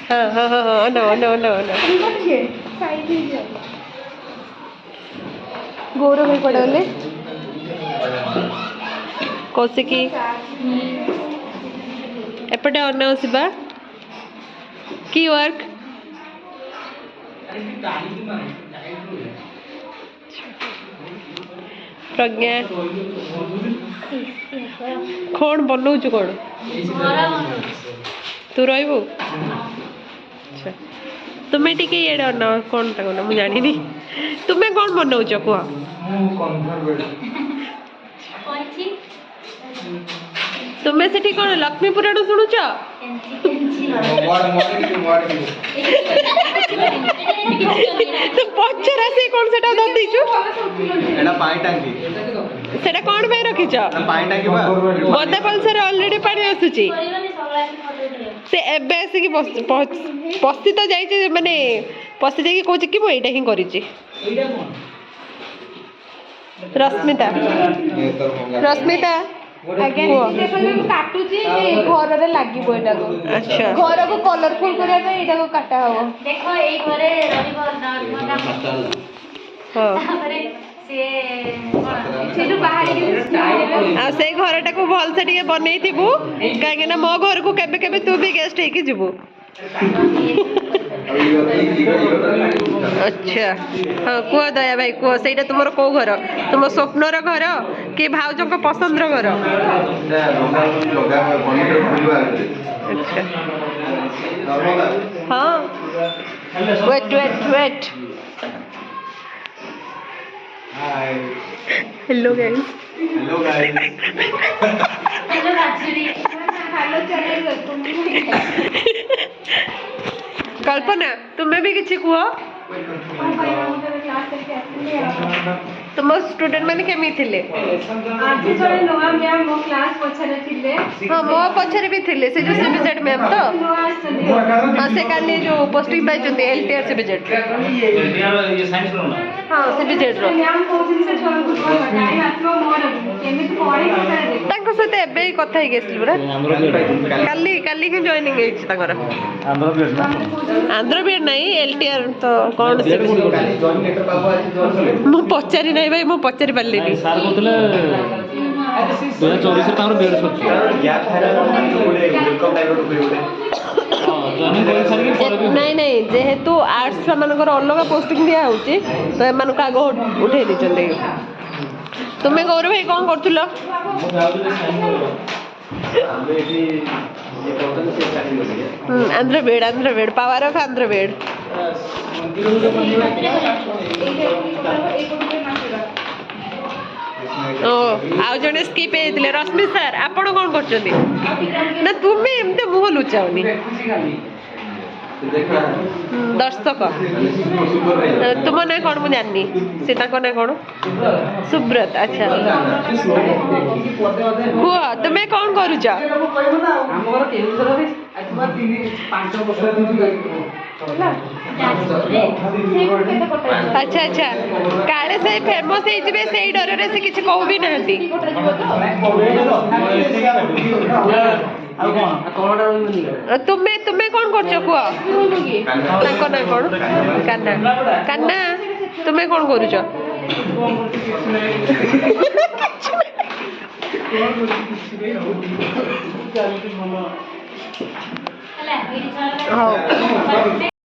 हाँ हाँ हाँ हाँ नो नो नो नो गौरव भाई पढ़ाले कौशिकी एपटे अनाव शिवा की वर्क प्रज्ञा कौन बनाऊचु कौन तू रही तुम्हें टी ये अना कौन ना मुझे जानी तुम्हें कौन बनाऊच कह तुम्हें से कौन लक्ष्मी पुराण शुणुच पचरा से कौन से दीचु सेटा कौन पे रखिच बोधे पल्सर ऑलरेडी पानी आसुची से एबे आसिक पशि तो जाइए माने पशि जाइए कौच कि मुझे हिं कर रश्मिता रश्मिता काटुची घर लगे अच्छा घर को कलरफुल करने काटा हम देखो से घर टाक भल से बनई थी कहीं मो घर को केबे केबे तू भी गेस्ट होगी जीवु अच्छा हाँ कह दया भाई कह से तुम कौ घर तुम स्वप्नर घर कि भाउज पसंद घर अच्छा हाँ wait wait wait hello guys hello guys hello Rajshree hello channel कल्पना तुम्हें भी किसी कह तुम स्टूडेंट मैंने केमी थिले आज जने नोआ मैम मो क्लास पछरे थिले हां मो पछरे भी थिले से जो सीबीजेड मैम तो हां से काले जो पोस्टिंग पाइ जते एलटीआर सीबीजेड ये साइंस रो ना हां सीबीजेड रो मैम कोचिंग से छोड़ कुछ बताई आत्मा मोर केमी तो पढ़े तांको सते एबे कथा ही गेसलु रे काली काली के जॉइनिंग हे तांकर आंध्र बीएड नहीं एलटीआर तो कौन से मु पचारि नहीं भाई मु पचारि पारली नहीं सर कहतले 2024 रे तांकर बीएड सच्ची नहीं नहीं जेहेतु आर्ट्स मानकर अलग पोस्टिंग दिया होची तो एमान को आगो उठे दिचंदे तुम्हें गौरव भाई कौन करथुलो आंध्र बेड पावर ऑफ आंध्र बेड ओ आउ जने स्किप हेतिले रश्मि सर आपण कोन करचोनी ना तुम्हें एमते मुह लुचाओनी दर्शक तुम ना कौन मुझे जानी सीता को ना कौन सुब्रत अच्छा कुह तुम्हें कौन करुच अच्छा अच्छा काले से फेमस होइजिबे सेही डर रे से किछ कहू भी नहंती तुम्हें तुम्हें कौन करछो कुह ताको ना कौन कान्ना कान्ना तुम्हें कौन करुच हाँ